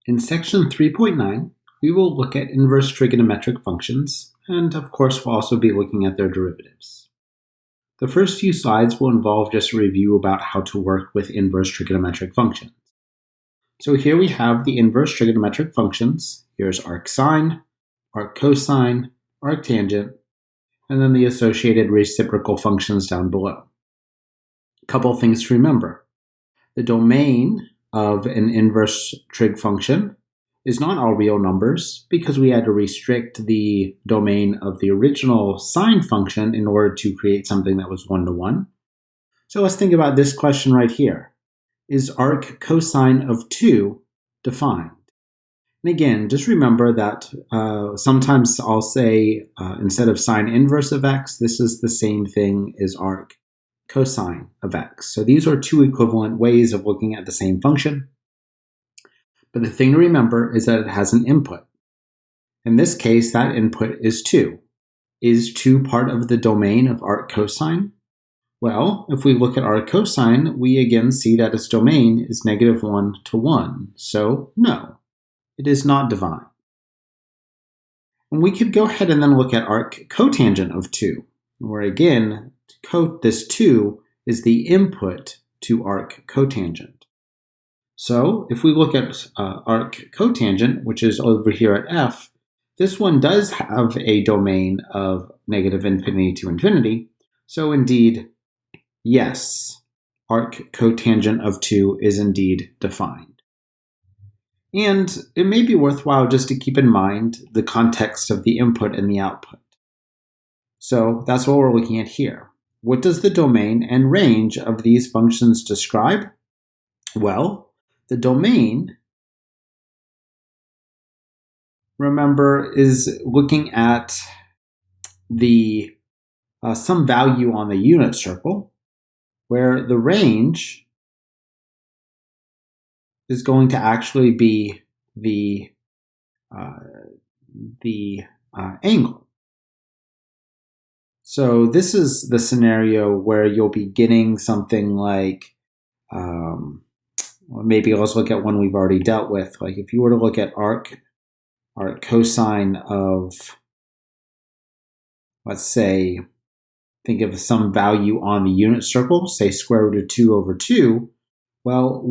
In section 3.9, we will look at inverse trigonometric functions, and of course we'll also be looking at their derivatives. The first few slides will involve just a review about how to work with inverse trigonometric functions. So here we have the inverse trigonometric functions. Here's arcsine, arccosine, arctangent, and then the associated reciprocal functions down below. A couple things to remember. The domain of an inverse trig function is not all real numbers because we had to restrict the domain of the original sine function in order to create something that was one-to-one. So let's think about this question right here. Is arc cosine of 2 defined? And again, just remember that sometimes I'll say instead of sine inverse of x, this is the same thing as arc cosine of x. So these are two equivalent ways of looking at the same function. But the thing to remember is that it has an input. In this case, that input is 2. Is 2 part of the domain of arc cosine? Well, if we look at arc cosine, we again see that its domain is -1 to 1. So no, it is not divine. And we could go ahead and then look at arc cotangent of 2, where again, this 2 is the input to arc cotangent. So if we look at arc cotangent, which is over here at f, this one does have a domain of -infinity to infinity. So indeed, yes, arc cotangent of 2 is indeed defined. And it may be worthwhile just to keep in mind the context of the input and the output. So that's what we're looking at here. What does the domain and range of these functions describe? Well, the domain, remember, is looking at the some value on the unit circle, where the range is going to actually be the angle. So this is the scenario where you'll be getting something like, maybe let's look at one we've already dealt with. Like if you were to look at arc cosine of, let's say, think of some value on the unit circle, say square root of 2 over 2. Well,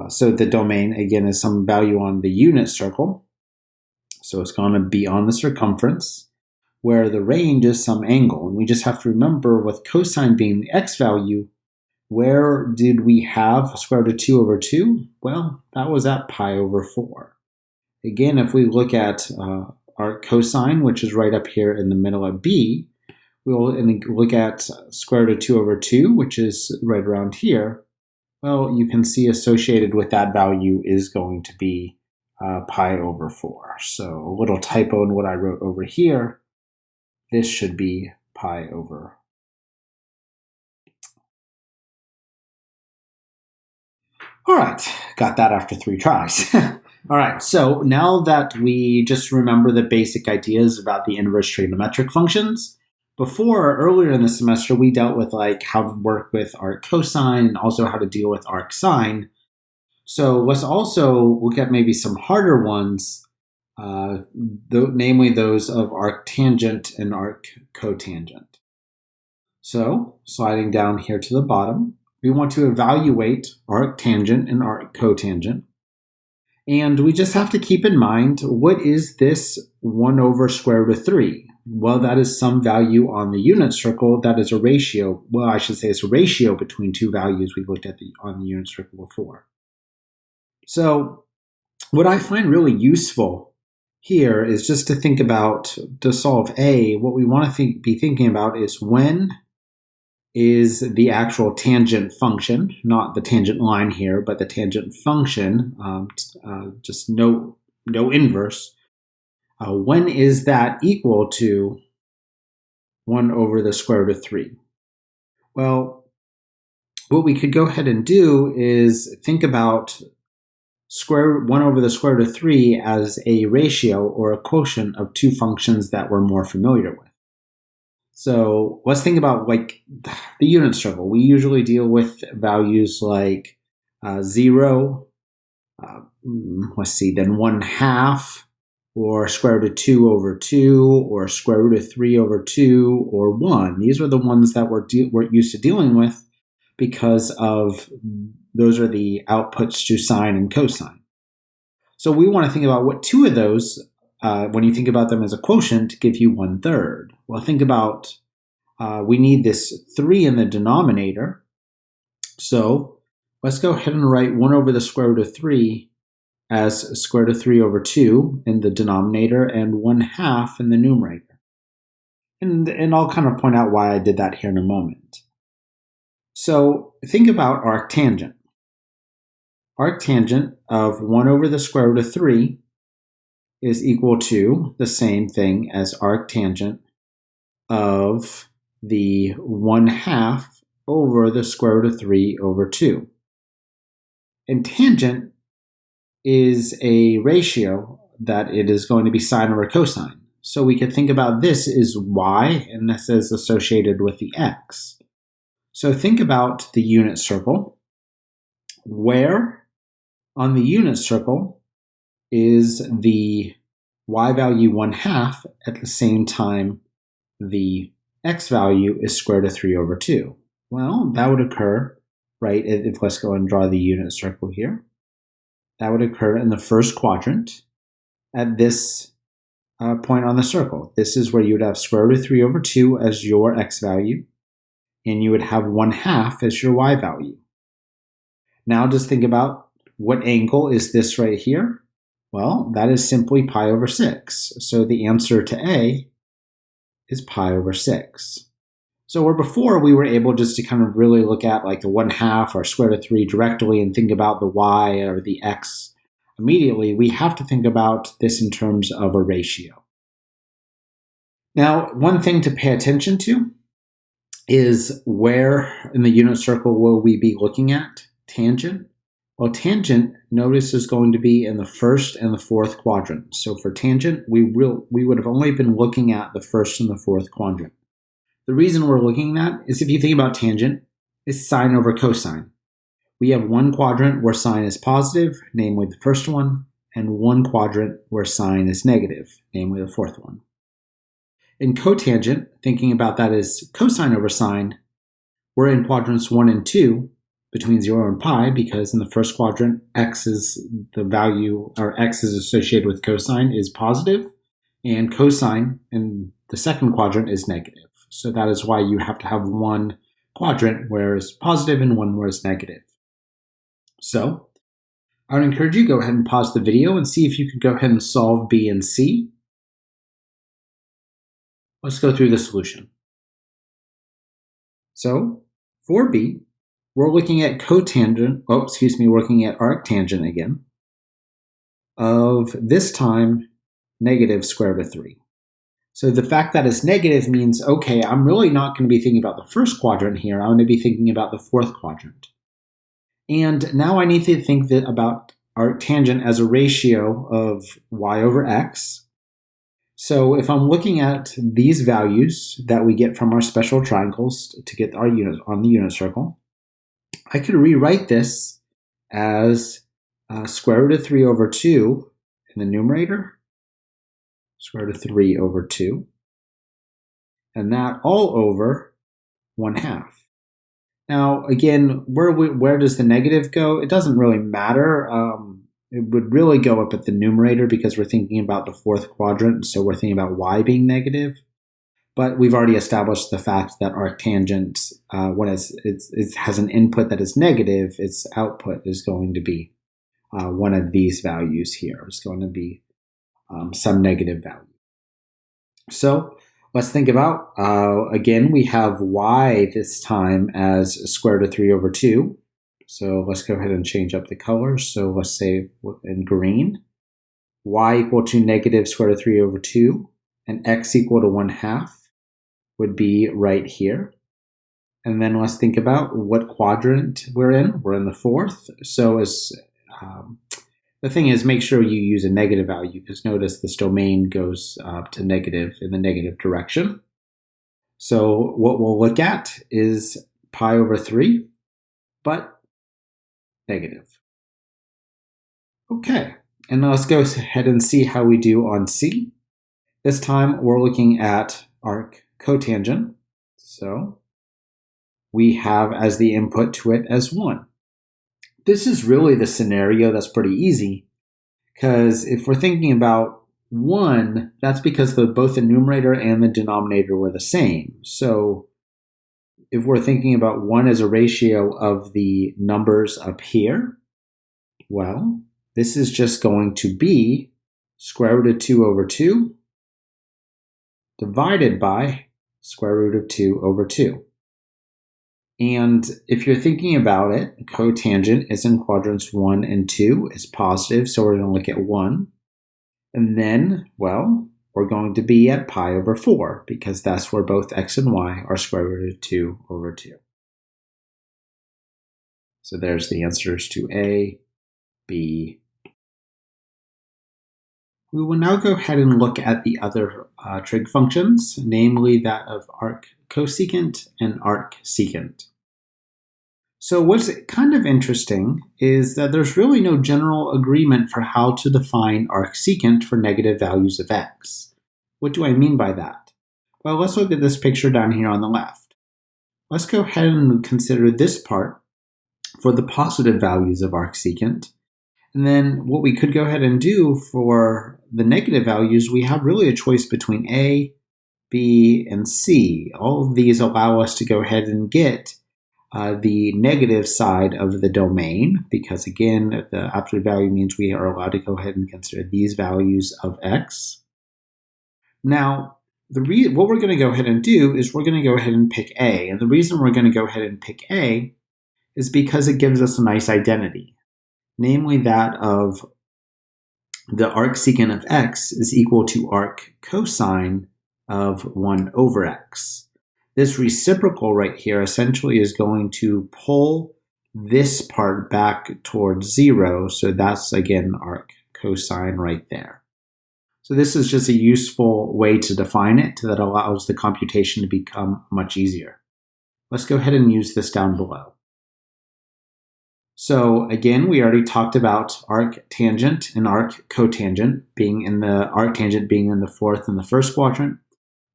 so the domain, again, is some value on the unit circle. So it's going to be on the circumference, where the range is some angle. And we just have to remember with cosine being the x value, where did we have square root of 2 over 2? Well, that was at pi over 4. Again, if we look at our cosine, which is right up here in the middle of b, we'll look at square root of 2 over 2, which is right around here. Well, you can see associated with that value is going to be pi over 4. So a little typo in what I wrote over here. This should be pi over 4. All right, got that after 3 tries. All right, so now that we just remember the basic ideas about the inverse trigonometric functions, earlier in the semester, we dealt with like how to work with arc cosine and also how to deal with arc sine. So let's also look at maybe some harder ones, namely those of arctangent and arc cotangent. So sliding down here to the bottom, we want to evaluate arctangent and arc cotangent. And we just have to keep in mind, what is this 1 over square root of 3? Well, that is some value on the unit circle. That is a ratio. Well, I should say it's a ratio between two values we looked at on the unit circle before. So what I find really useful here is just to think about, to solve A, what we want to be thinking about is when is the actual tangent function, not the tangent line here, but the tangent function, just no inverse. When is that equal to 1 over the square root of 3? Well, what we could go ahead and do is think about 1 over the square root of 3 as a ratio or a quotient of two functions that we're more familiar with. So let's think about like the unit circle. We usually deal with values like 0, let's see, then 1/2, or square root of 2 over 2, or square root of 3 over 2, or 1. These are the ones that we're used to dealing with because of those are the outputs to sine and cosine. So we want to think about what two of those, when you think about them as a quotient, give you 1/3. Well, think about, we need this 3 in the denominator. So let's go ahead and write 1 over the square root of 3 as square root of 3 over 2 in the denominator and 1/2 in the numerator. And I'll kind of point out why I did that here in a moment. So think about arctangent. Arctangent of 1 over the square root of 3 is equal to the same thing as arctangent of the 1/2 over the square root of 3 over 2. And tangent is a ratio that it is going to be sine over cosine. So we could think about this as y, and this is associated with the x. So think about the unit circle, where on the unit circle is the y value 1/2 at the same time the x value is square root of 3 over 2. Well, that would occur, right, if let's go and draw the unit circle here. That would occur in the first quadrant at this point on the circle. This is where you would have square root of 3 over 2 as your x value, and you would have 1/2 as your y value. Now just think about what angle is this right here? Well, that is simply pi over 6. So the answer to A is pi over 6. So where before we were able just to kind of really look at like the 1/2 or square root of 3 directly and think about the y or the x immediately, we have to think about this in terms of a ratio. Now, one thing to pay attention to is where in the unit circle will we be looking at tangent? Well, tangent, notice, is going to be in the first and the fourth quadrant. So for tangent, we would have only been looking at the first and the fourth quadrant. The reason we're looking at that is if you think about tangent, it's sine over cosine. We have one quadrant where sine is positive, namely the first one, and one quadrant where sine is negative, namely the fourth one. In cotangent, thinking about that as cosine over sine, we're in quadrants 1 and 2 between 0 and pi, because in the first quadrant, x is the value, or x is associated with cosine, is positive, and cosine in the second quadrant is negative. So that is why you have to have one quadrant where it's positive and one where it's negative. So I would encourage you to go ahead and pause the video and see if you can go ahead and solve B and C. Let's go through the solution. So for B, we're looking at we're looking at arctangent again of this time negative square root of 3. So the fact that it's negative means, okay, I'm really not going to be thinking about the first quadrant here. I'm going to be thinking about the fourth quadrant. And now I need to think about arctangent as a ratio of y over x. So if I'm looking at these values that we get from our special triangles to get our unit on the unit circle, I could rewrite this as square root of 3 over 2 in the numerator, square root of 3 over 2, and that all over 1/2. Now, again, where does the negative go? It doesn't really matter. It would really go up at the numerator because we're thinking about the fourth quadrant, so we're thinking about y being negative. But we've already established the fact that arctangent, when it has an input that is negative, its output is going to be one of these values here. It's going to be some negative value. So let's think about, again, we have y this time as square root of 3 over 2. So let's go ahead and change up the colors. So let's say in green, y equal to negative square root of 3 over 2, and x equal to 1/2 would be right here. And then let's think about what quadrant we're in. We're in the fourth. So the thing is, make sure you use a negative value, because notice this domain goes to negative in the negative direction. So what we'll look at is pi over 3, but negative. Okay, and now let's go ahead and see how we do on C. This time we're looking at arc cotangent. So we have as the input to it as 1. This is really the scenario that's pretty easy, because if we're thinking about 1, that's because both the numerator and the denominator were the same. So if we're thinking about 1 as a ratio of the numbers up here, well, this is just going to be square root of 2 over 2 divided by square root of 2 over 2. And if you're thinking about it, cotangent is in quadrants 1 and 2. It's positive, so we're going to look at 1. And then, well, we're going to be at pi over 4, because that's where both x and y are square root of 2 over 2. So there's the answers to A, B. We will now go ahead and look at the other trig functions, namely that of arc cosecant and arc secant. So what's kind of interesting is that there's really no general agreement for how to define arc secant for negative values of x. What do I mean by that? Well, let's look at this picture down here on the left. Let's go ahead and consider this part for the positive values of arc secant. And then what we could go ahead and do for the negative values, we have really a choice between A, B, and C. All of these allow us to go ahead and get the negative side of the domain, because again, the absolute value means we are allowed to go ahead and consider these values of x. Now, what we're going to go ahead and do is we're going to go ahead and pick A. And the reason we're going to go ahead and pick A is because it gives us a nice identity, namely that of the arc secant of x is equal to arc cosine of 1 over x. This reciprocal right here essentially is going to pull this part back towards 0. So that's, again, arc cosine right there. So this is just a useful way to define it that allows the computation to become much easier. Let's go ahead and use this down below. So again, we already talked about arc tangent and arc cotangent being in the arc tangent being in the fourth and the first quadrant,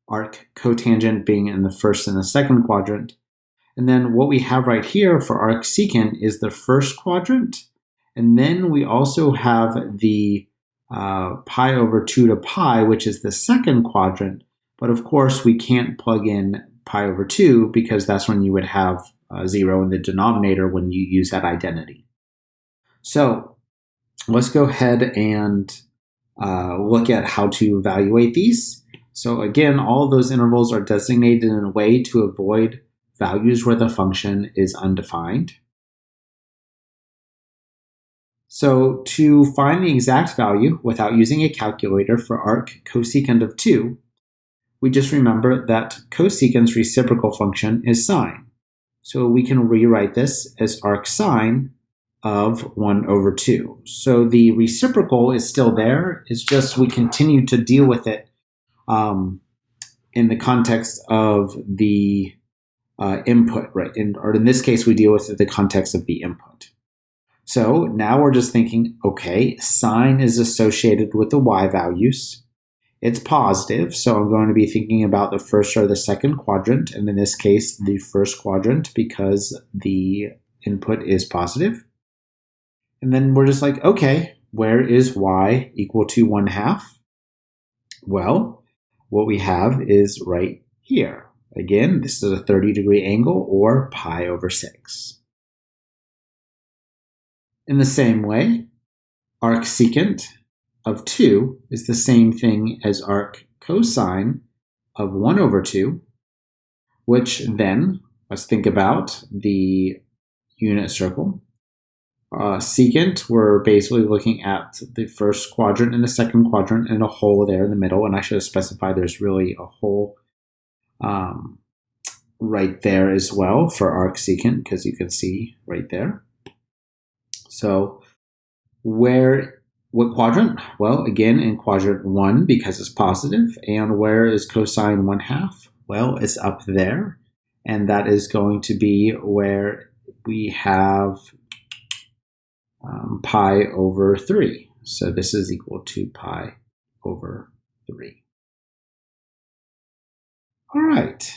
arc cotangent being in the first and the second quadrant. And then what we have right here for arc secant is the first quadrant. And then we also have the pi over 2 to pi, which is the second quadrant. But of course, we can't plug in pi over 2 because that's when you would have 0 in the denominator when you use that identity. So let's go ahead and look at how to evaluate these. So again, all of those intervals are designated in a way to avoid values where the function is undefined. So to find the exact value without using a calculator for arc cosecant of 2, we just remember that cosecant's reciprocal function is sine. So we can rewrite this as arc sine of 1 over 2. So the reciprocal is still there. It's just we continue to deal with it in the context of the input, right? Or in this case, we deal with it in the context of the input. So now we're just thinking, okay, sine is associated with the y values. It's positive, so I'm going to be thinking about the first or the second quadrant, and in this case, the first quadrant because the input is positive. And then we're just like, okay, where is y equal to 1/2? Well, what we have is right here. Again, this is a 30-degree angle, or pi over 6. In the same way, arc secant of 2 is the same thing as arc cosine of 1 over 2, which then, let's think about the unit circle. Secant, we're basically looking at the first quadrant and the second quadrant and a hole there in the middle, and I should have specified there's really a hole right there as well for arc secant, because you can see right there. So what quadrant? Well, again, in quadrant 1 because it's positive. And where is cosine 1/2? Well, it's up there. And that is going to be where we have pi over 3. So this is equal to pi over 3. All right.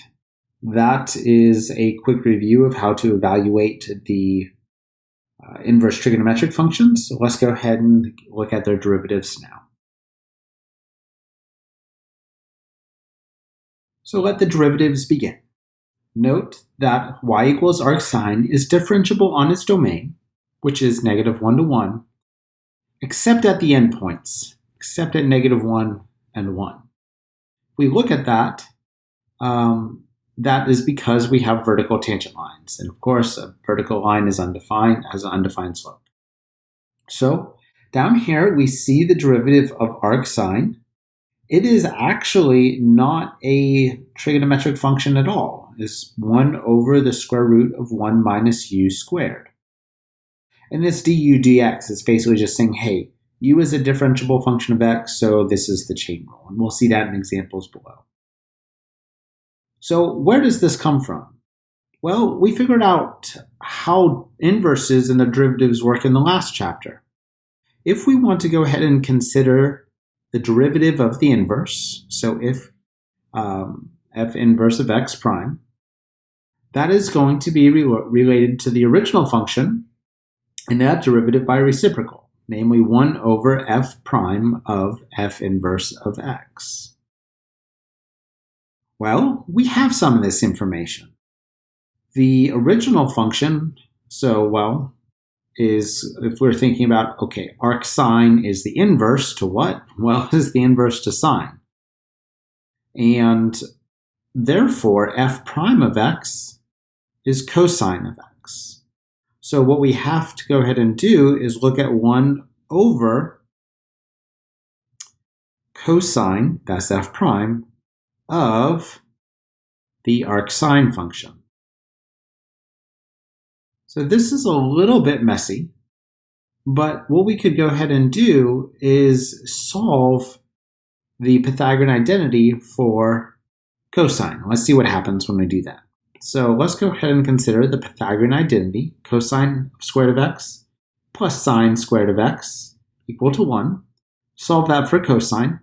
That is a quick review of how to evaluate the inverse trigonometric functions. So let's go ahead and look at their derivatives now. So let the derivatives begin. Note that y equals arc sine is differentiable on its domain, which is negative 1 to 1, except at the endpoints, except at negative 1 and 1. If we look at that, that is because we have vertical tangent lines. And of course, a vertical line is undefined, has an undefined slope. So down here, we see the derivative of arc sine. It is actually not a trigonometric function at all. It's 1 over the square root of 1 minus u squared. And this du dx is basically just saying, hey, u is a differentiable function of x, so this is the chain rule. And we'll see that in examples below. So where does this come from? Well, we figured out how inverses and the derivatives work in the last chapter. If we want to go ahead and consider the derivative of the inverse, so if f inverse of x prime, that is going to be related to the original function and that derivative by reciprocal, namely 1 over f prime of f inverse of x. Well, we have some of this information. The original function, is, if we're thinking about, okay, arc sine is the inverse to what? Well, it's the inverse to sine. And therefore, f prime of x is cosine of x. So what we have to go ahead and do is look at 1 over cosine, that's f prime, of the arc sine function. So this is a little bit messy, but what we could go ahead and do is solve the Pythagorean identity for cosine. Let's see what happens when we do that. So let's go ahead and consider the Pythagorean identity, cosine squared of x plus sine squared of x equal to 1. Solve that for cosine.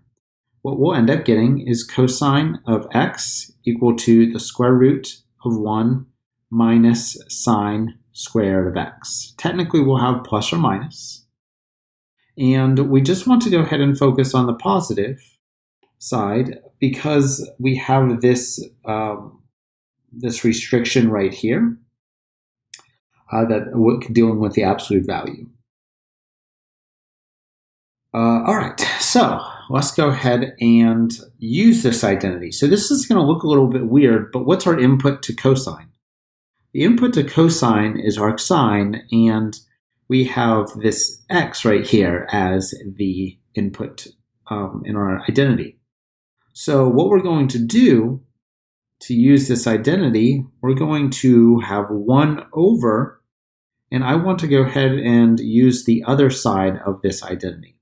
What we'll end up getting is cosine of x equal to the square root of 1 minus sine squared of x. Technically, we'll have plus or minus. And we just want to go ahead and focus on the positive side because we have this, this restriction right here that we're dealing with the absolute value. All right, so let's go ahead and use this identity. So this is going to look a little bit weird, but what's our input to cosine? The input to cosine is arc sine, and we have this x right here as the input in our identity. So what we're going to do to use this identity, we're going to have 1 over, and I want to go ahead and use the other side of this identity.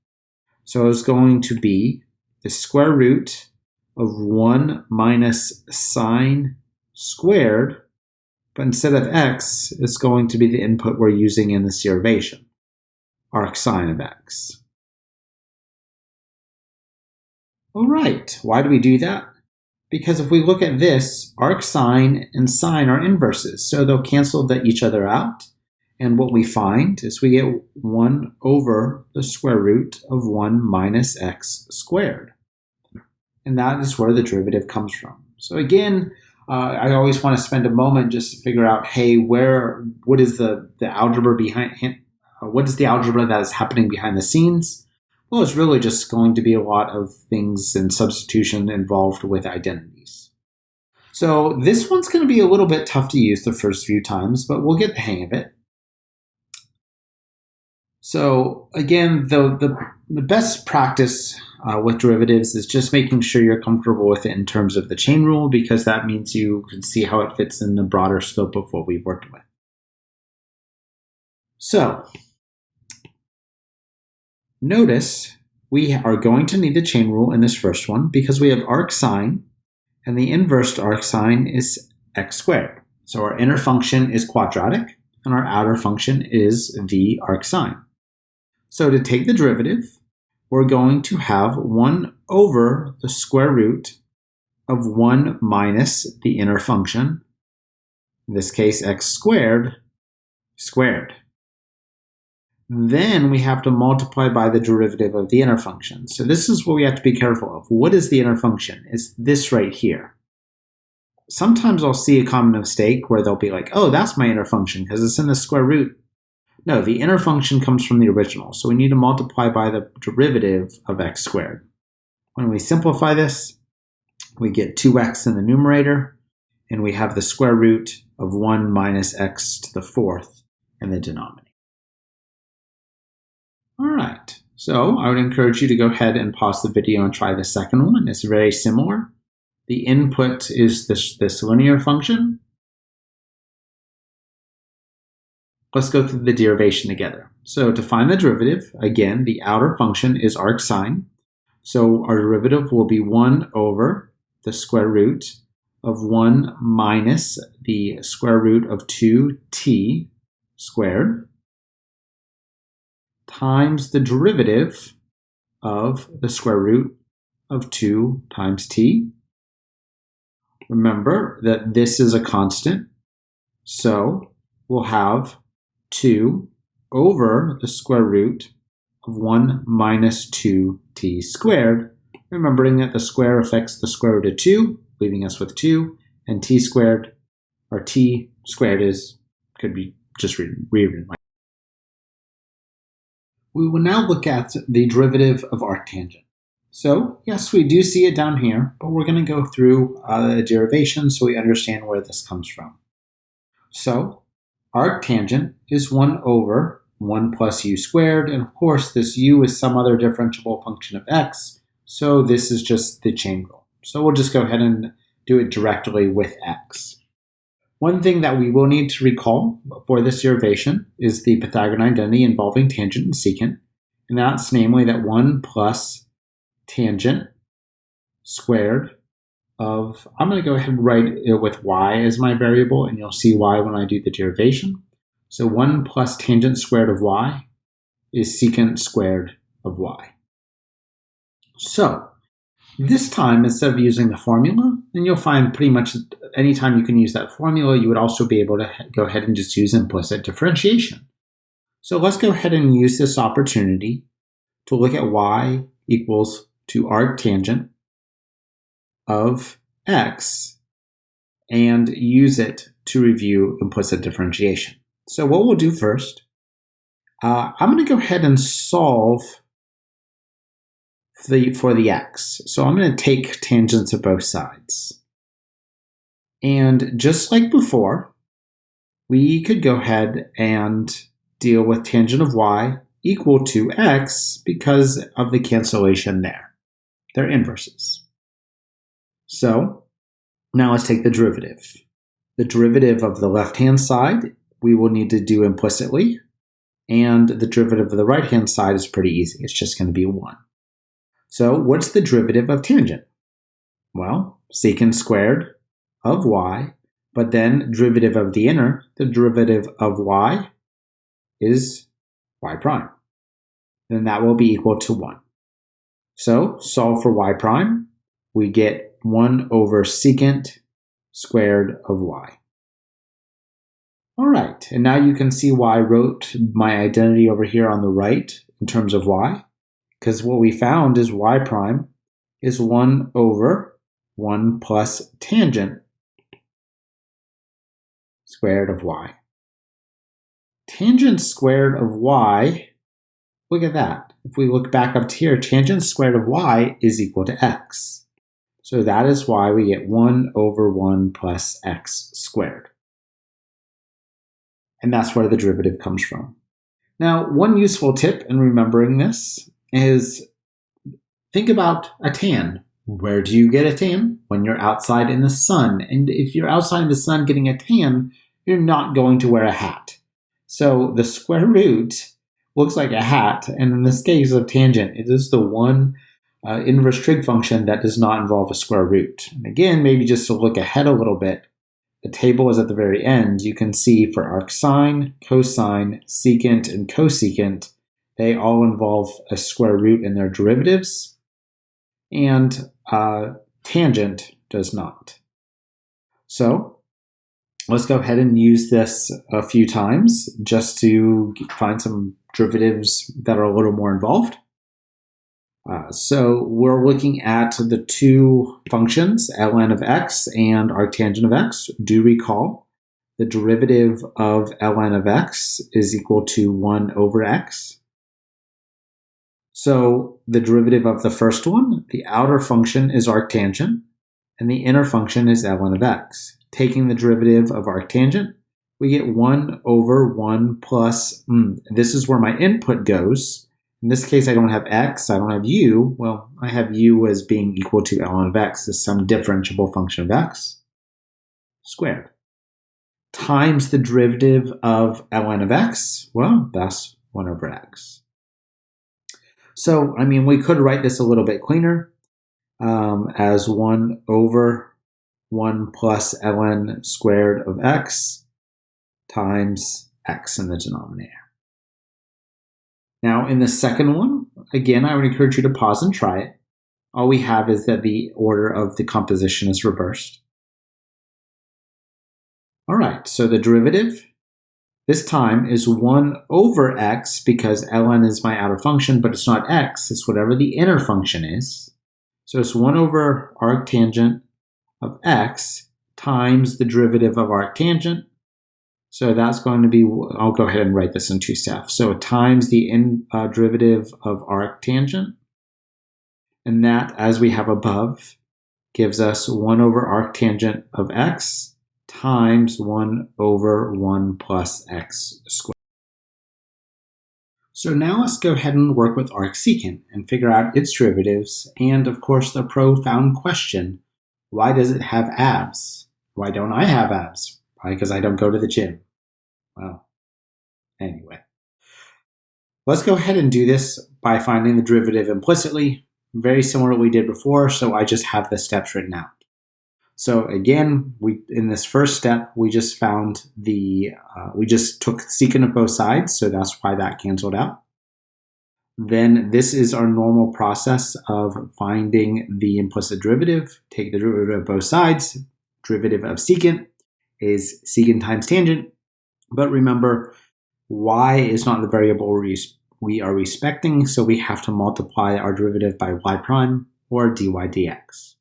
So it's going to be the square root of 1 minus sine squared, but instead of x, it's going to be the input we're using in this derivation, arc sine of x. All right, why do we do that? Because if we look at this, arc sine and sine are inverses, so they'll cancel each other out. And what we find is we get 1 over the square root of 1 minus x squared. And that is where the derivative comes from. So again, I always want to spend a moment just to figure out, hey, what is the algebra behind what is the algebra that is happening behind the scenes? Well, it's really just going to be a lot of things and substitution involved with identities. So this one's going to be a little bit tough to use the first few times, but we'll get the hang of it. So again, the best practice with derivatives is just making sure you're comfortable with it in terms of the chain rule, because that means you can see how it fits in the broader scope of what we've worked with. So notice we are going to need the chain rule in this first one because we have arc sine, and the inverse to arc sine is x squared. So our inner function is quadratic, and our outer function is the arc sine. So to take the derivative, we're going to have 1 over the square root of 1 minus the inner function, in this case x squared, squared. Then we have to multiply by the derivative of the inner function. So this is what we have to be careful of. What is the inner function? It's this right here. Sometimes I'll see a common mistake where they'll be like, oh, that's my inner function because it's in the square root. No, the inner function comes from the original. So we need to multiply by the derivative of x squared. When we simplify this, we get 2x in the numerator, and we have the square root of 1 minus x to the fourth in the denominator. All right, so I would encourage you to go ahead and pause the video and try the second one. It's very similar. The input is this linear function. Let's go through the derivation together. So to find the derivative, again, the outer function is arcsine. So our derivative will be 1 over the square root of 1 minus the square root of 2t squared times the derivative of the square root of 2 times t. Remember that this is a constant, so we'll have 2 over the square root of 1 minus 2t squared, remembering that the square affects the square root of 2, leaving us with 2, and t squared, or t squared could be just rewritten like. We will now look at the derivative of arctangent. So, yes, we do see it down here, but we're going to go through the derivation so we understand where this comes from. So, arctangent is 1 over 1 plus u squared, and of course this u is some other differentiable function of x, so this is just the chain rule. So we'll just go ahead and do it directly with x. One thing that we will need to recall for this derivation is the Pythagorean identity involving tangent and secant, and that's namely that 1 plus tangent squared of, I'm going to go ahead and write it with y as my variable, and you'll see why when I do the derivation. So 1 plus tangent squared of y is secant squared of y. So this time, instead of using the formula, and you'll find pretty much anytime you can use that formula, you would also be able to go ahead and just use implicit differentiation. So let's go ahead and use this opportunity to look at y equals to arctangent of x and use it to review implicit differentiation. So what we'll do first, I'm going to go ahead and solve for the x. So I'm going to take tangents of both sides. And just like before, we could go ahead and deal with tangent of y equal to x because of the cancellation there. They're inverses. So now let's take the derivative. The derivative of the left-hand side we will need to do implicitly, and the derivative of the right-hand side is pretty easy. It's just going to be 1. So what's the derivative of tangent? Well, secant squared of y, but then derivative of the inner, the derivative of y is y prime. Then that will be equal to 1. So solve for y prime, we get 1 over secant squared of y. All right, and now you can see why I wrote my identity over here on the right in terms of y, because what we found is y prime is 1 over 1 plus tangent squared of y. Tangent squared of y, look at that. If we look back up here, tangent squared of y is equal to x. So that is why we get 1 over 1 plus x squared. And that's where the derivative comes from. Now, one useful tip in remembering this is think about a tan. Where do you get a tan? When you're outside in the sun. And if you're outside in the sun getting a tan, you're not going to wear a hat. So the square root looks like a hat, and in this case of tangent, it is the one inverse trig function that does not involve a square root. And again, maybe just to look ahead a little bit, the table is at the very end. You can see for arcsine, cosine, secant, and cosecant, They all involve a square root in their derivatives, and tangent does not. So let's go ahead and use this a few times just to find some derivatives that are a little more involved. So we're looking at the two functions, ln of x and arctangent of x. Do recall the derivative of ln of x is equal to 1 over x. So the derivative of the first one, the outer function is arctangent, and the inner function is ln of x. Taking the derivative of arctangent, we get 1 over 1 plus, this is where my input goes. In this case, I don't have x, I don't have u. Well, I have u as being equal to ln of x, is some differentiable function of x, squared. Times the derivative of ln of x, well, that's 1 over x. So, we could write this a little bit cleaner as 1 over 1 plus ln squared of x times x in the denominator. Now, in the second one, again, I would encourage you to pause and try it. All we have is that the order of the composition is reversed. All right, so the derivative this time is 1 over x because ln is my outer function, but it's not x, it's whatever the inner function is. So it's 1 over arctangent of x times the derivative of arctangent. So that's going to be, I'll go ahead and write this in two steps. So times the derivative of arctangent, and that, as we have above, gives us 1 over arctangent of x times 1 over 1 plus x squared. So now let's go ahead and work with arcsecant and figure out its derivatives, and of course the profound question, why does it have abs? Why don't I have abs? Probably because I don't go to the gym. Well, anyway. Let's go ahead and do this by finding the derivative implicitly, very similar to what we did before, so I just have the steps written out. So again, in this first step, we just found we just took secant of both sides, so that's why that canceled out. Then this is our normal process of finding the implicit derivative. Take the derivative of both sides. Derivative of secant is secant times tangent. But remember, y is not the variable we are respecting, so we have to multiply our derivative by y prime or dy dx.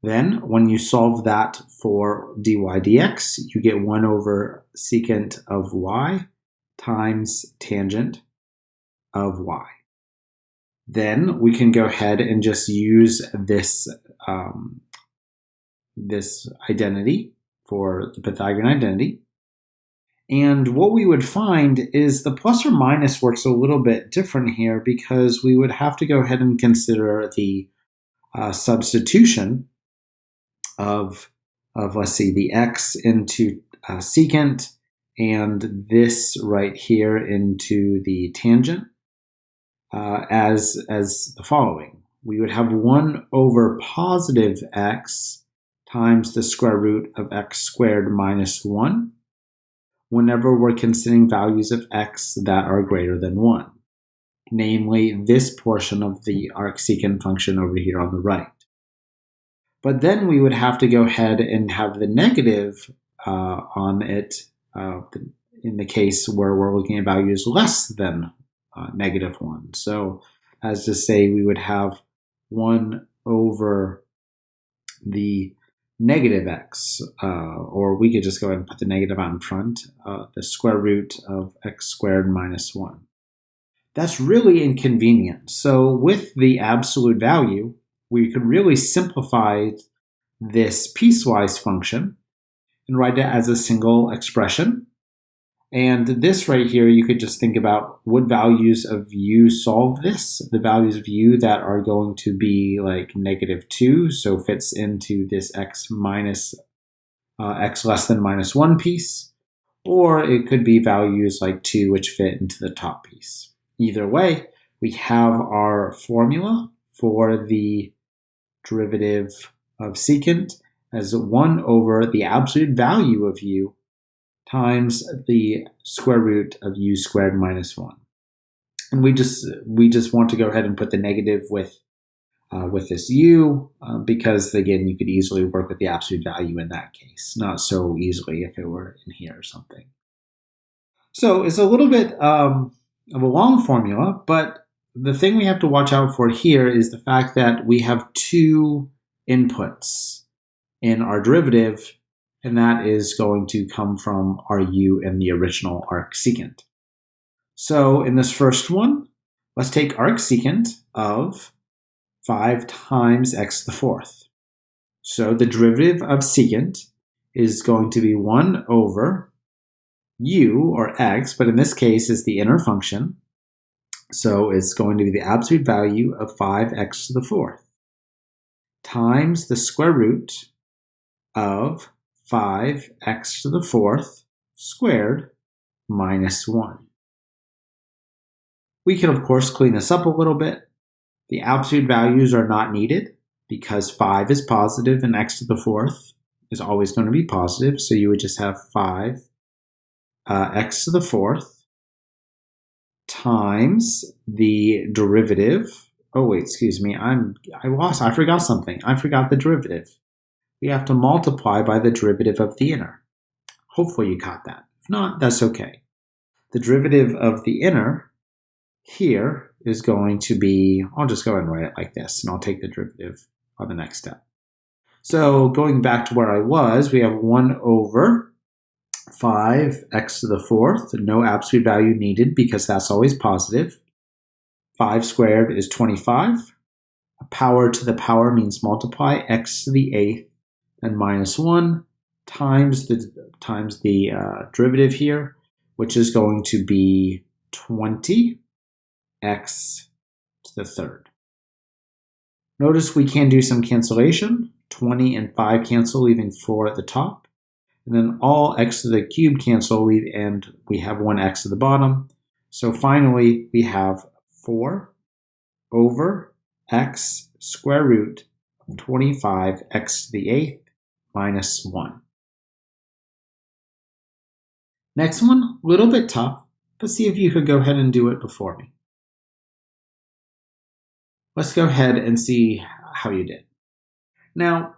Then, when you solve that for dy dx, you get 1 over secant of y times tangent of y. Then we can go ahead and just use this, this identity for the Pythagorean identity. And what we would find is the plus or minus works a little bit different here because we would have to go ahead and consider the substitution of let's see, the x into secant and this right here into the tangent as the following. We would have 1 over positive x times the square root of x squared minus 1 whenever we're considering values of x that are greater than 1, namely this portion of the arcsecant function over here on the right. But then we would have to go ahead and have the negative on it in the case where we're looking at values less than negative 1. So as to say, we would have 1 over the negative x, or we could just go ahead and put the negative out in front, the square root of x squared minus 1. That's really inconvenient. So with the absolute value, we could really simplify this piecewise function and write it as a single expression. And this right here, you could just think about what values of u solve this. The values of u that are going to be like negative 2, so fits into this x minus x less than minus 1 piece. Or it could be values like 2, which fit into the top piece. Either way, we have our formula for the derivative of secant as 1 over the absolute value of u times the square root of u squared minus 1. And we just want to go ahead and put the negative with this u, because again, you could easily work with the absolute value in that case. Not so easily if it were in here or something. So it's a little bit of a long formula, but the thing we have to watch out for here is the fact that we have two inputs in our derivative, and that is going to come from our u and the original arcsecant. So in this first one, let's take arcsecant of 5 times x to the fourth. So the derivative of secant is going to be 1 over u, or x, but in this case is the inner function. So it's going to be the absolute value of 5x to the fourth times the square root of 5x to the fourth squared minus 1. We can, of course, clean this up a little bit. The absolute values are not needed because 5 is positive and x to the fourth is always going to be positive. So you would just have 5 x to the fourth times the derivative. Oh, wait, excuse me. I forgot something. I forgot the derivative. We have to multiply by the derivative of the inner. Hopefully you caught that. If not, that's okay. The derivative of the inner here is going to be, I'll just go ahead and write it like this, and I'll take the derivative on the next step. So going back to where I was, we have 1 over 5x to the fourth, no absolute value needed because that's always positive. 5 squared is 25. A power to the power means multiply, x to the eighth and minus 1 times the derivative here, which is going to be 20 x to the third. Notice we can do some cancellation. 20 and 5 cancel, leaving 4 at the top. And then all x to the cube cancel, and we have 1x at the bottom. So finally, we have 4 over x square root of 25x to the eighth minus 1. Next one, a little bit tough, but see if you could go ahead and do it before me. Let's go ahead and see how you did. Now,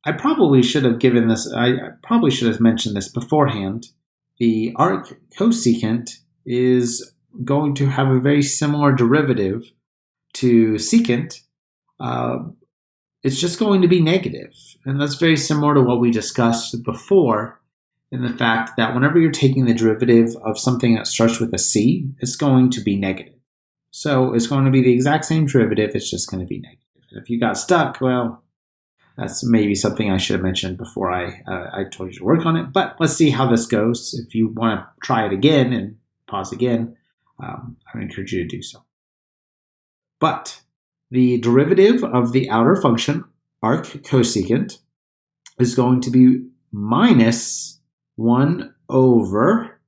I probably should have mentioned this beforehand. The arc cosecant is going to have a very similar derivative to secant. It's just going to be negative. And that's very similar to what we discussed before, in the fact that whenever you're taking the derivative of something that starts with a c, it's going to be negative. So it's going to be the exact same derivative, it's just going to be negative. And if you got stuck, well, that's maybe something I should have mentioned before I told you to work on it. But let's see how this goes. If you want to try it again and pause again, I would encourage you to do so. But the derivative of the outer function, arc cosecant, is going to be minus 1 over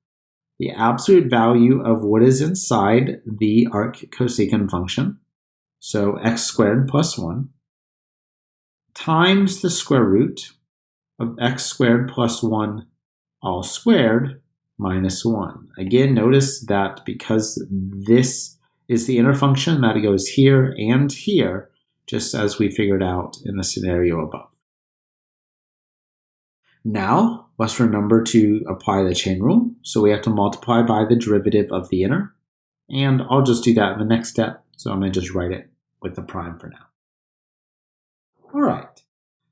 the absolute value of what is inside the arc cosecant function, so x squared plus 1, times the square root of x squared plus 1 all squared minus 1. Again, notice that because this is the inner function, that it goes here and here, just as we figured out in the scenario above. Now, let's remember to apply the chain rule. So we have to multiply by the derivative of the inner. And I'll just do that in the next step. So I'm going to just write it with the prime for now. All right.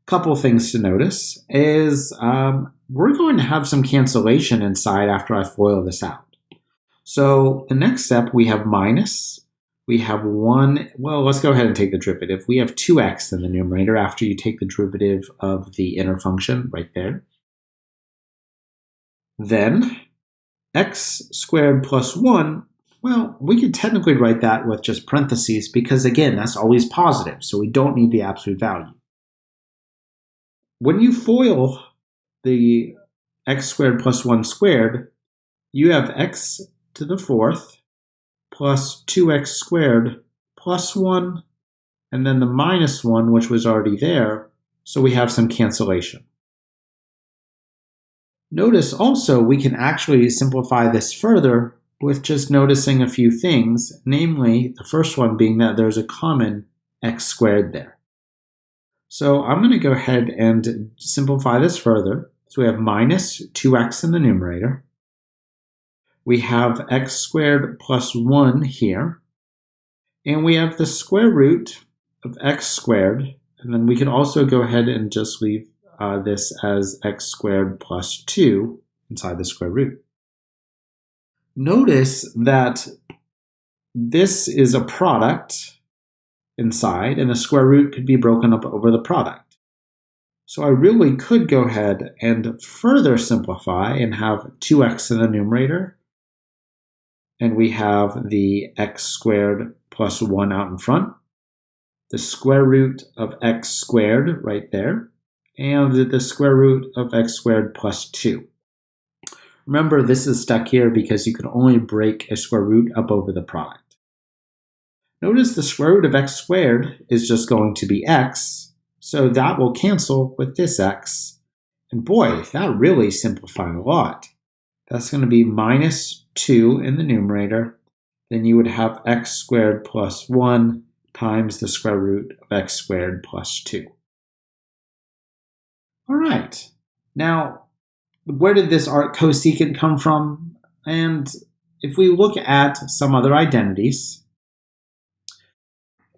Couple things to notice is we're going to have some cancellation inside after I FOIL this out. So the next step, we have minus. We have 1. Well, let's go ahead and take the derivative. We have 2x in the numerator after you take the derivative of the inner function right there. Then x squared plus 1, well, we could technically write that with just parentheses because, again, that's always positive, so we don't need the absolute value. When you FOIL the x squared plus 1 squared, you have x to the fourth plus 2x squared plus 1, and then the minus 1, which was already there, so we have some cancellation. Notice also we can actually simplify this further with just noticing a few things, namely the first one being that there's a common x squared there. So I'm going to go ahead and simplify this further. So we have minus 2x in the numerator. We have x squared plus 1 here. And we have the square root of x squared. And then we can also go ahead and just leave this as x squared plus 2 inside the square root. Notice that this is a product inside, and the square root could be broken up over the product. So I really could go ahead and further simplify and have 2x in the numerator, and we have the x squared plus 1 out in front, the square root of x squared right there, and the square root of x squared plus 2. Remember, this is stuck here because you can only break a square root up over the product. Notice the square root of x squared is just going to be x, so that will cancel with this x. And boy, that really simplified a lot. That's going to be minus 2 in the numerator. Then you would have x squared plus 1 times the square root of x squared plus 2. All right. Now, where did this arc cosecant come from? And if we look at some other identities,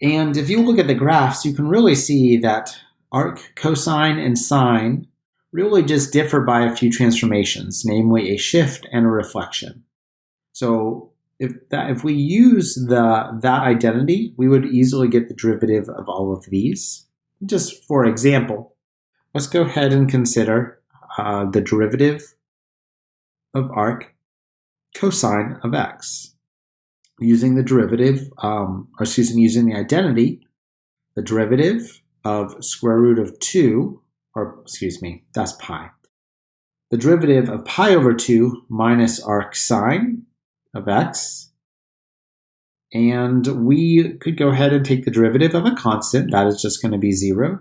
and if you look at the graphs, you can really see that arc, cosine, and sine really just differ by a few transformations, namely a shift and a reflection. So if we use that identity, we would easily get the derivative of all of these. Just for example, let's go ahead and consider the derivative of arc cosine of x. Using the derivative, using the identity, the derivative of square root of 2, that's pi. The derivative of pi over 2 minus arc sine of x. And we could go ahead and take the derivative of a constant, that is just going to be 0.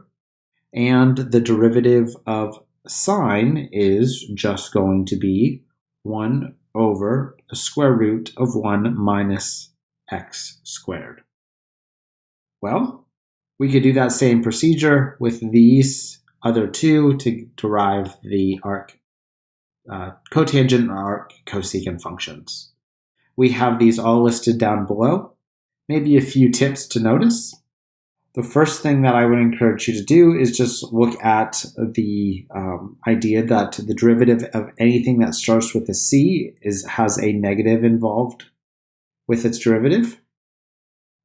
And the derivative of sine is just going to be 1 over the square root of 1 minus x squared. Well, we could do that same procedure with these other two to derive the arc cotangent and arc cosecant functions. We have these all listed down below. Maybe a few tips to notice. The first thing that I would encourage you to do is just look at the idea that the derivative of anything that starts with a c has a negative involved with its derivative.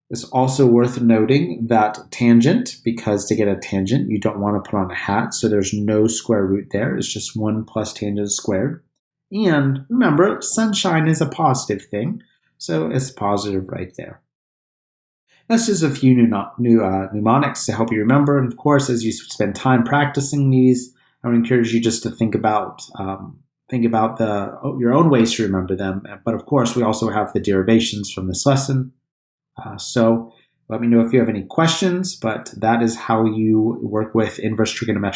It's also worth noting that tangent, because to get a tangent, you don't want to put on a hat, so there's no square root there. It's just 1 plus tangent squared. And remember, sunshine is a positive thing, so it's positive right there. That's just a few mnemonics to help you remember. And of course, as you spend time practicing these, I would encourage you just to think about your own ways to remember them. But of course, we also have the derivations from this lesson. So let me know if you have any questions, but that is how you work with inverse trigonometric